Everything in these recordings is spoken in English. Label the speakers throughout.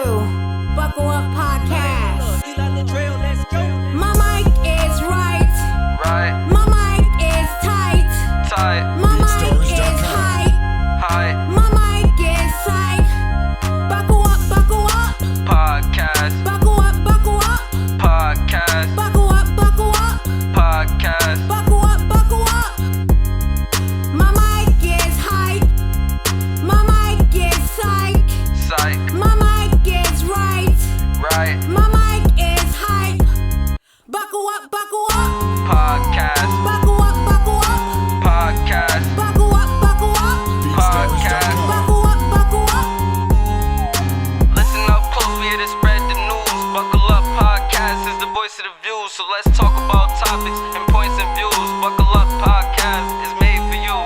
Speaker 1: Buckle Up Podcast. My mic is right. My mic is tight. My mic is hype. My mic is sight. Buckle up
Speaker 2: podcast.
Speaker 1: Buckle up
Speaker 2: Podcast.
Speaker 1: Buckle up
Speaker 2: Podcast.
Speaker 1: Buckle up. My mic is hype. My mic is psych.
Speaker 2: Psych.
Speaker 1: My mic is right. My mic is hype. Buckle up.
Speaker 2: Podcast.
Speaker 1: Buckle up.
Speaker 2: Podcast.
Speaker 1: Buckle up.
Speaker 2: Podcast.
Speaker 1: Buckle up.
Speaker 2: Listen up close, we here to spread the news. Buckle Up Podcast is the voice of the views. So let's talk about topics and points of views. Buckle Up Podcast is made for you.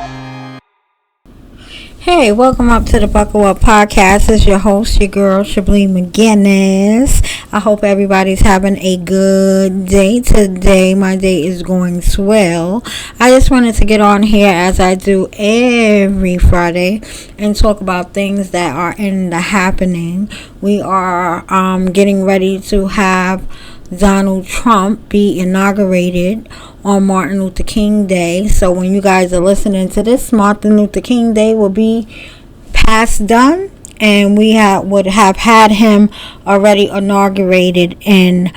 Speaker 3: Hey, welcome up to the Buckle Up Podcast. It's your host, your girl, Shablee McGinnis. I hope everybody's having a good day today. My day is going swell. I just wanted to get on here as I do every Friday and talk about things that are in the happening. We are getting ready to have Donald Trump be inaugurated on Martin Luther King Day. So when you guys are listening to this, Martin Luther King Day will be past done, and we would have had him already inaugurated to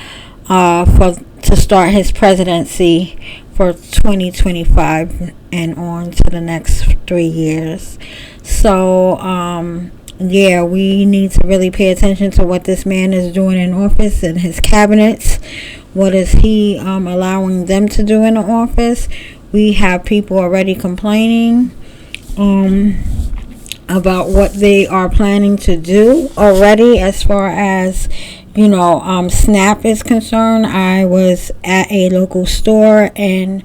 Speaker 3: start his presidency for 2025 and on to the next 3 years. So yeah, we need to really pay attention to what this man is doing in office and his cabinets. What is he allowing them to do in the office? We have people already complaining about what they are planning to do already as far as SNAP is concerned. I was at a local store in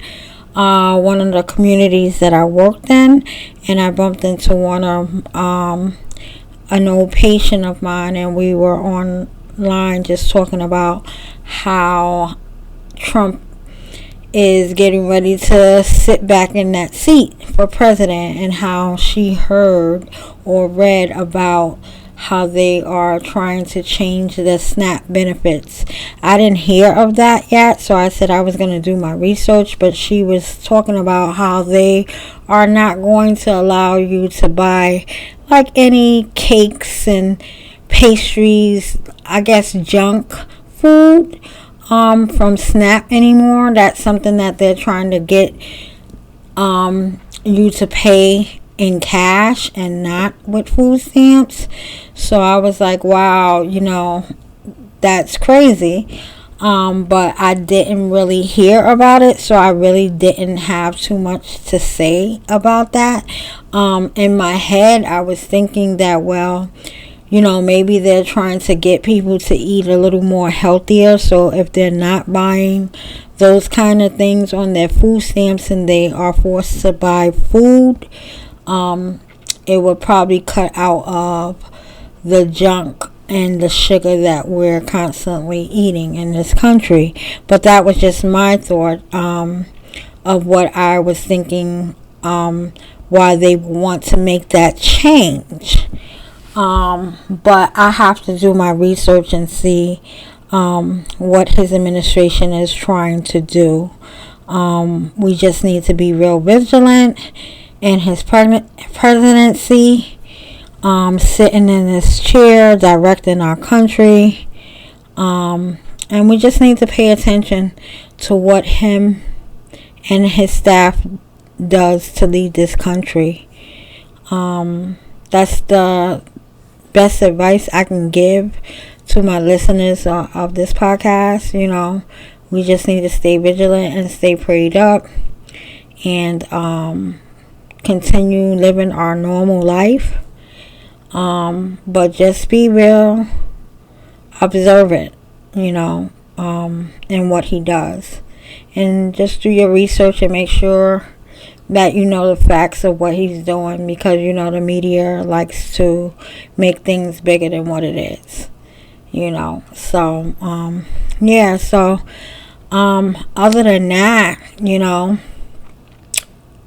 Speaker 3: one of the communities that I worked in, and I bumped into one of an old patient of mine, and we were online just talking about how Trump is getting ready to sit back in that seat for president, and how she heard or read about how they are trying to change the SNAP benefits. I didn't hear of that yet, so I said I was going to do my research, but she was talking about how they are not going to allow you to buy like any cakes and pastries, I guess junk food from SNAP anymore. That's something that they're trying to get you to pay in cash and not with food stamps. So I was like, wow, that's crazy. But I didn't really hear about it, so I really didn't have too much to say about that. In my head, I was thinking that, well, maybe they're trying to get people to eat a little more healthier. So if they're not buying those kind of things on their food stamps and they are forced to buy food, it would probably cut out of the junk and the sugar that we're constantly eating in this country. But that was just my thought of what I was thinking, why they want to make that change. But I have to do my research and see what his administration is trying to do. We just need to be real vigilant in his presidency, sitting in this chair directing our country, and we just need to pay attention to what him and his staff does to lead this country. That's the best advice I can give to my listeners of this podcast. We just need to stay vigilant and stay prayed up, and continue living our normal life, but just be real observant, in what he does, and just do your research and make sure that the facts of what he's doing, because the media likes to make things bigger than what it is, so yeah. So other than that,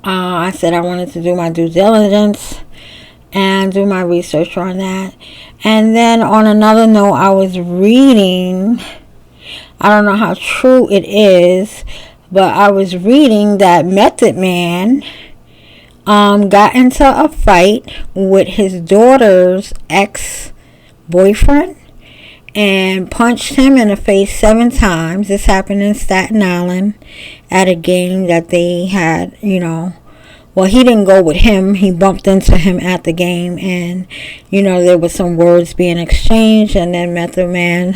Speaker 3: I said I wanted to do my due diligence and do my research on that. And then on another note, I was reading, I don't know how true it is, but I was reading that Method Man got into a fight with his daughter's ex-boyfriend and punched him in the face 7 times. This happened in Staten Island at a game that they had, well, he didn't go with him. He bumped into him at the game, and, there was some words being exchanged, and then Method Man,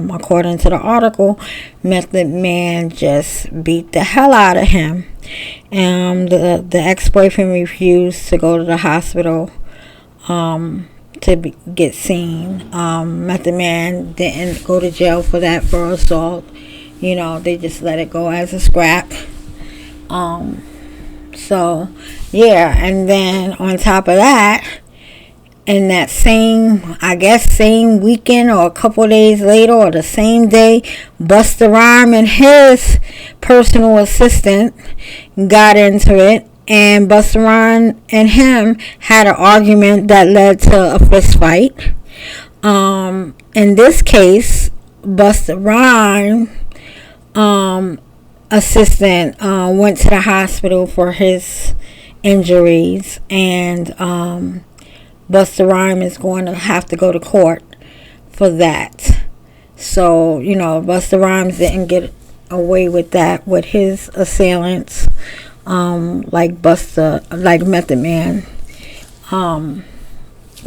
Speaker 3: according to the article, Method Man just beat the hell out of him. The ex-boyfriend refused to go to the hospital get seen. Method Man didn't go to jail for assault. They just let it go as a scrap. So, yeah, and then on top of that, in that same weekend or a couple days later or the same day, Busta Rhymes and his personal assistant got into it, and Busta Rhymes and him had an argument that led to a fist fight. In this case, Busta Rhymes assistant went to the hospital for his injuries, and Busta Rhymes is going to have to go to court for that. So, Busta Rhymes didn't get away with that with his assailants, like Method Man,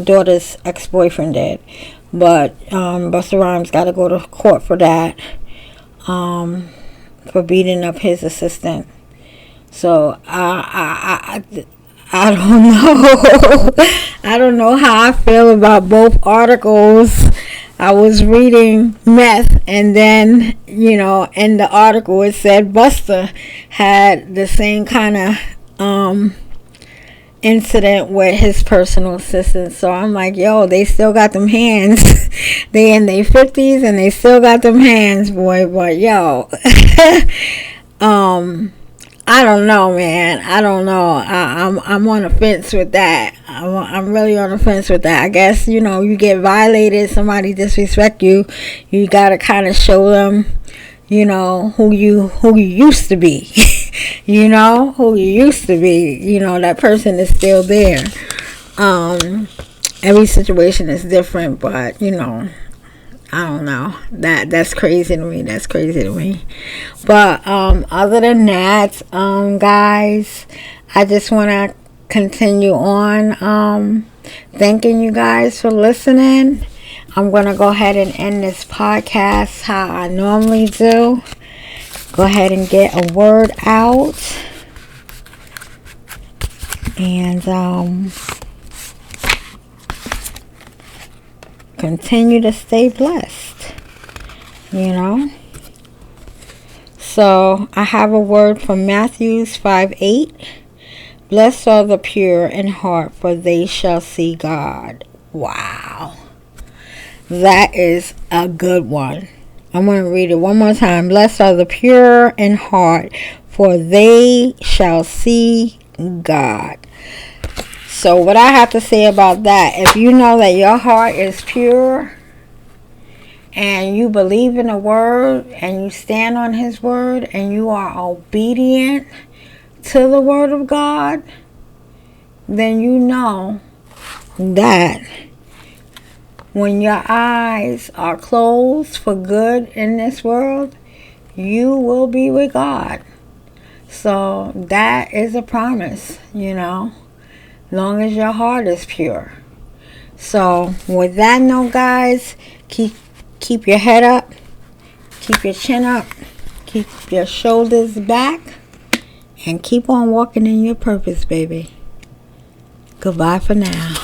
Speaker 3: daughter's ex-boyfriend did. But Busta Rhymes got to go to court for that, for beating up his assistant. So I don't know. I don't know how I feel about both articles. I was reading meth, and then in the article it said Busta had the same kind of incident with his personal assistant. So I'm like, yo, they still got them hands. They in their 50s and they still got them hands, boy. But yo, I don't know, man. I don't know. I'm on the fence with that. I'm really on the fence with that. I guess you get violated, somebody disrespect you, you gotta kind of show them, who you used to be. Who you used to be. That person is still there. Every situation is different, but I don't know. That's crazy to me. But other than that, guys, I just want to continue on thanking you guys for listening. I'm going to go ahead and end this podcast how I normally do. Go ahead and get a word out. And continue to stay blessed. So I have a word from Matthew 5:8. Blessed are the pure in heart, for they shall see God. Wow. That is a good one. I'm going to read it one more time. Blessed are the pure in heart, for they shall see God. So what I have to say about that, if you know that your heart is pure and you believe in the word and you stand on his word and you are obedient to the word of God, then you know that when your eyes are closed for good in this world, you will be with God. So that is a promise, long as your heart is pure. So with that note, guys, keep your head up, keep your chin up, keep your shoulders back, and keep on walking in your purpose, baby. Goodbye for now.